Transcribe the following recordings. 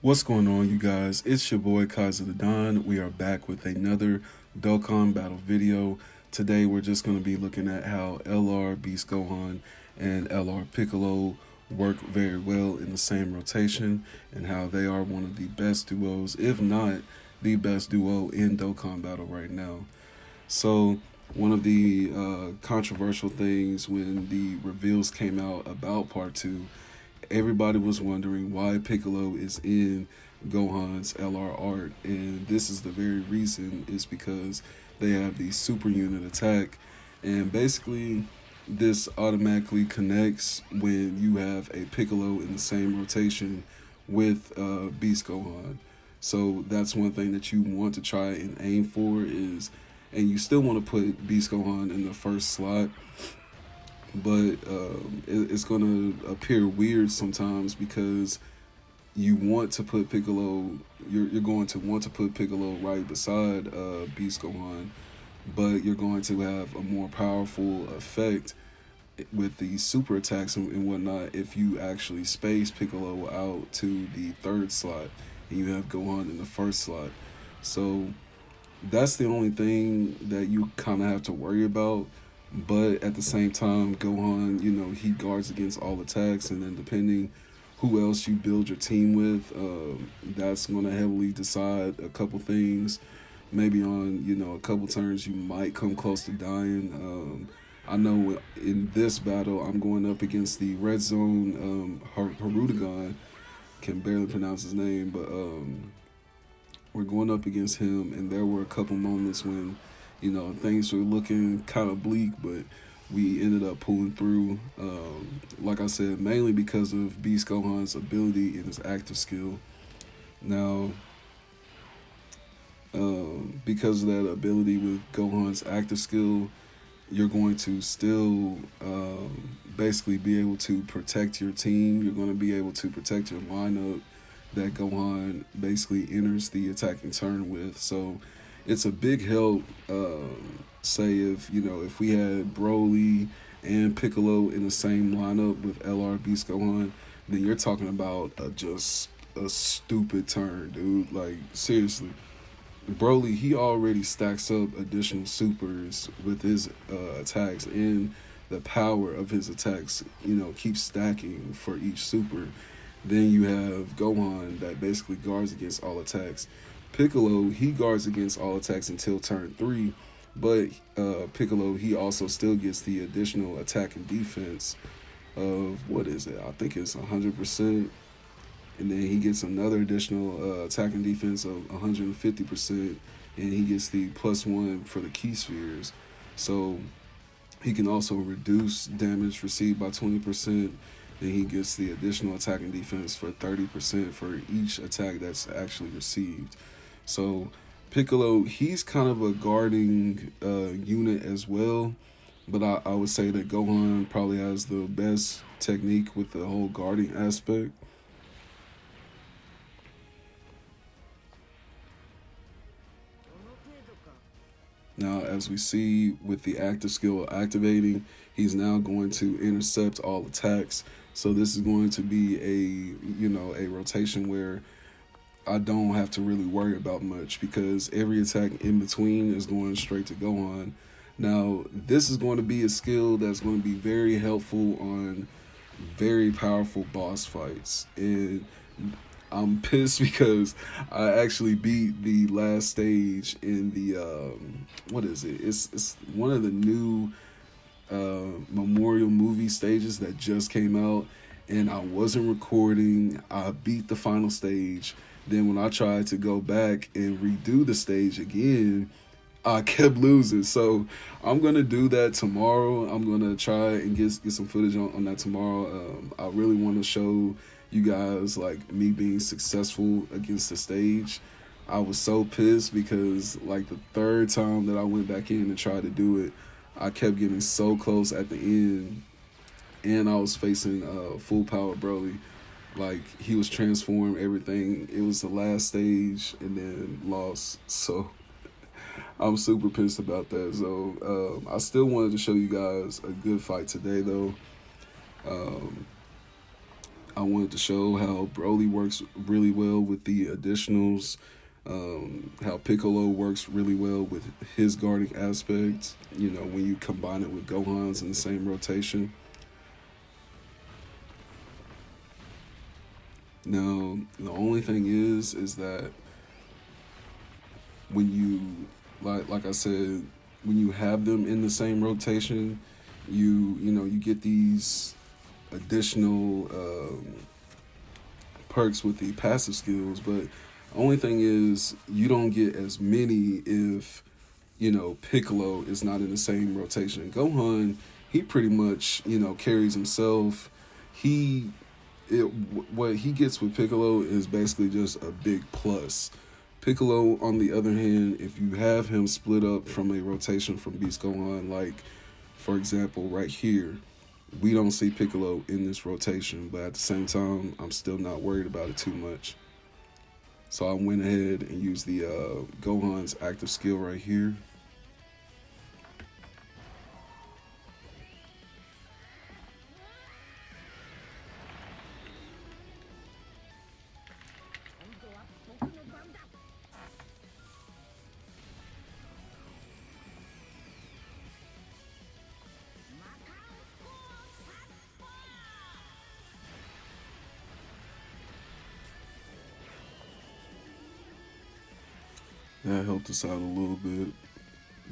What's going on, you guys? It's your boy Kaiser the Don. We are back with another Dokkan battle video. Today, we're just going to be looking at how LR beats Gohan and LR Piccolo work very well in the same rotation, and how they are one of the best duos, if not the best duo in Dokkan battle right now. So, one of the controversial things when the reveals came out about Part 2, everybody was wondering why Piccolo is in Gohan's LR art, and this is the very reason. Is because they have the super unit attack, and basically this automatically connects when you have a Piccolo in the same rotation with Beast Gohan. So that's one thing that you want to try and aim for is, and you still want to put Beast Gohan in the first slot, but it's going to appear weird sometimes because you want to put Piccolo, you're going to want to put Piccolo right beside Beast Gohan, but you're going to have a more powerful effect with the super attacks and whatnot if you actually space Piccolo out to the third slot and you have Gohan in the first slot. So that's the only thing that you kind of have to worry about. But at the same time, Gohan, he guards against all attacks, and then depending who else you build your team with, that's going to heavily decide a couple things. Maybe on, a couple turns you might come close to dying. I know in this battle I'm going up against the Redzone Harudagon. Can barely pronounce his name, but we're going up against him, and there were a couple moments when things were looking kind of bleak, but we ended up pulling through. Like I said, mainly because of Beast Gohan's ability and his active skill. Now, because of that ability with Gohan's active skill, you're going to still basically be able to protect your team. You're going to be able to protect your lineup that Gohan basically enters the attacking turn with. So it's a big help. Say if we had Broly and Piccolo in the same lineup with LR Beast Gohan, then you're talking about just a stupid turn, dude. Like, seriously. Broly, he already stacks up additional supers with his attacks, and the power of his attacks, keeps stacking for each super. Then you have Gohan that basically guards against all attacks. Piccolo, he guards against all attacks until turn 3, but Piccolo, he also still gets the additional attack and defense of, what is it? I think it's 100%. And then he gets another additional attack and defense of 150%, and he gets the +1 for the key spheres. So he can also reduce damage received by 20%. Then he gets the additional attack and defense for 30% for each attack that's actually received. So Piccolo, he's kind of a guarding unit as well, but I would say that Gohan probably has the best technique with the whole guarding aspect. Now, as we see with the active skill activating, he's now going to intercept all attacks. So this is going to be a rotation where I don't have to really worry about much because every attack in between is going straight to Gohan. Now, this is going to be a skill that's going to be very helpful on very powerful boss fights. And I'm pissed because I actually beat the last stage in the what is it? It's one of the new memorial movie stages that just came out, and I wasn't recording. I beat the final stage. Then when I tried to go back and redo the stage again, I kept losing. So I'm gonna do that tomorrow. I'm gonna try and get some footage on that tomorrow. I really want to show you guys like me being successful against the stage. I was so pissed because like the third time that I went back in and tried to do it, I kept getting so close at the end, and I was facing full power Broly. Like, he was transformed, everything. It was the last stage and then lost. So I'm super pissed about that. So I still wanted to show you guys a good fight today, though. Um, I wanted to show how Broly works really well with the additionals, how Piccolo works really well with his guarding aspect. You know, when you combine it with Gohan's in the same rotation. Now, the only thing is that when you like I said, when you have them in the same rotation, you know you get these additional perks with the passive skills, but only thing is you don't get as many if you know Piccolo is not in the same rotation. Gohan, he pretty much carries himself. He it what he gets with Piccolo is basically just a big plus. Piccolo, on the other hand, if you have him split up from a rotation from Beast Gohan, like for example right here, we don't see Piccolo in this rotation, but at the same time, I'm still not worried about it too much. So I went ahead and used the Gohan's active skill right here. That helped us out a little bit,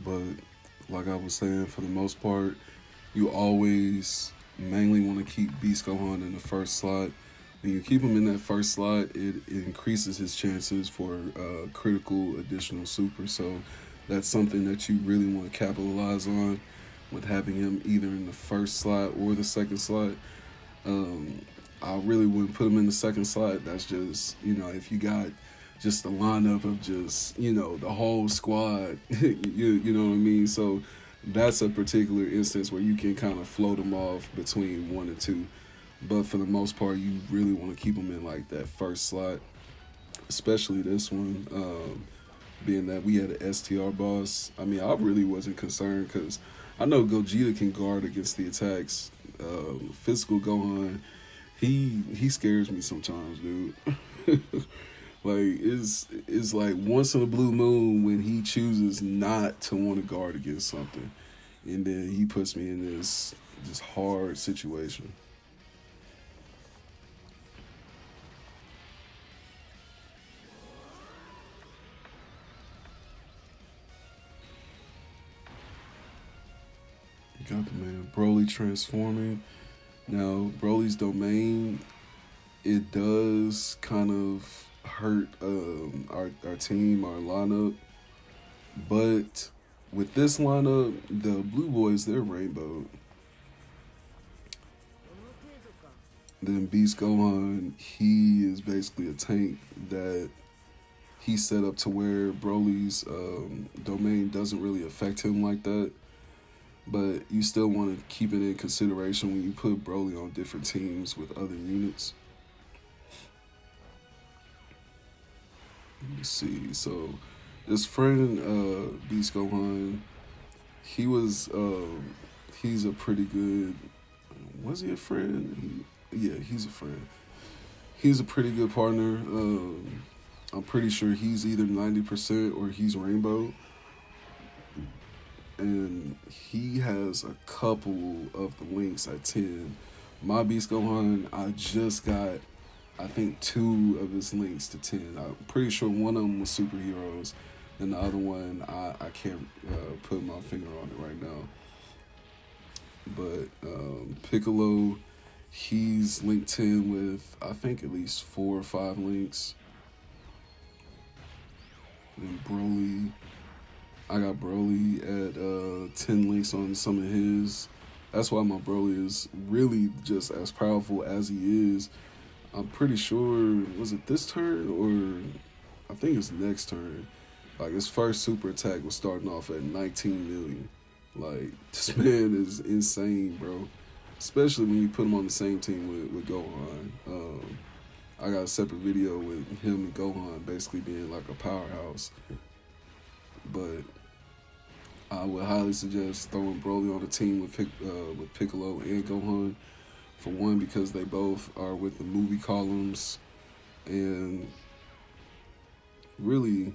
but like I was saying, for the most part, you always mainly want to keep Beast Gohan in the first slot. When you keep him in that first slot, it increases his chances for critical additional super. So that's something that you really want to capitalize on with having him either in the first slot or the second slot. Um, I really wouldn't put him in the second slot. That's just, if you got just a lineup of just, the whole squad, you know what I mean? So that's a particular instance where you can kind of float them off between one and two. But for the most part, you really want to keep them in like that first slot, especially this one, being that we had an STR boss. I mean, I really wasn't concerned because I know Gogeta can guard against the attacks. Physical Gohan, he scares me sometimes, dude. Like it's like once in a blue moon when he chooses not to want to guard against something, and then he puts me in this hard situation. You got the man Broly transforming. Now Broly's domain, it does kind of hurt our team, our lineup. But with this lineup, the Blue Boys, they're rainbow. Then Beast Gohan, he is basically a tank that he's set up to where Broly's domain doesn't really affect him like that. But you still want to keep it in consideration when you put Broly on different teams with other units. Let me see. So this friend, Beast Gohan, he was he's a pretty good. Was he a friend? Yeah, he's a friend. He's a pretty good partner. I'm pretty sure he's either 90% or he's Rainbow, and he has a couple of the links at 10. My Beast Gohan, I just got, I think, two of his links to 10. I'm pretty sure one of them was superheroes, and the other one, I can't put my finger on it right now. But Piccolo, he's linked 10 with, I think, at least 4 or 5 links. And Broly, I got Broly at 10 links on some of his. That's why my Broly is really just as powerful as he is. I'm pretty sure, was it this turn or I think it's next turn. Like his first super attack was starting off at 19 million. Like this man is insane, bro. Especially when you put him on the same team with Gohan. I got a separate video with him and Gohan basically being like a powerhouse. But I would highly suggest throwing Broly on a team with Piccolo and Gohan For one, because they both are with the movie columns, and really,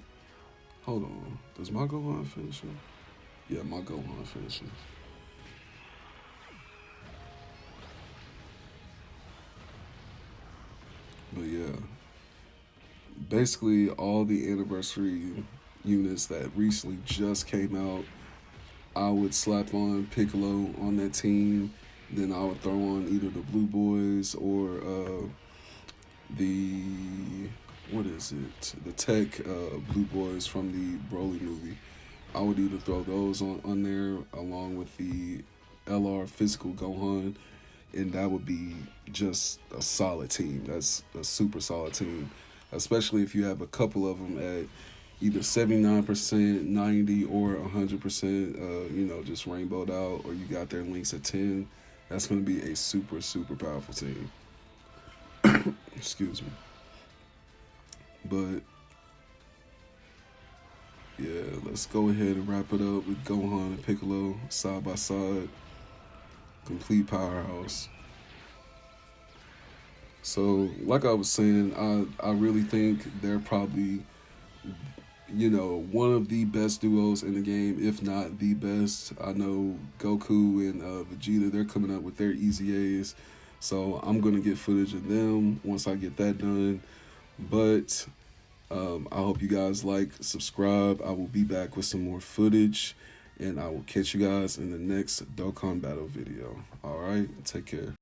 hold on, does my Gohan finish him? Yeah, my Gohan finishes. But yeah, basically all the anniversary units that recently just came out, I would slap on Piccolo on that team. Then I would throw on either the Blue Boys or the what is it? The Tech Blue Boys from the Broly movie. I would either throw those on there along with the LR physical Gohan, and that would be just a solid team. That's a super solid team, especially if you have a couple of them at either 79%, 90, or 100%. Just rainbowed out, or you got their links at 10. That's going to be a super super powerful team. Excuse me, but yeah, let's go ahead and wrap it up with Gohan and Piccolo side by side. Complete powerhouse. So, like I was saying, I really think they're probably, one of the best duos in the game, if not the best. I know Goku and Vegeta, they're coming up with their Easy A's. So, I'm going to get footage of them once I get that done. But I hope you guys like, subscribe. I will be back with some more footage. And I will catch you guys in the next Dokkan Battle video. All right, take care.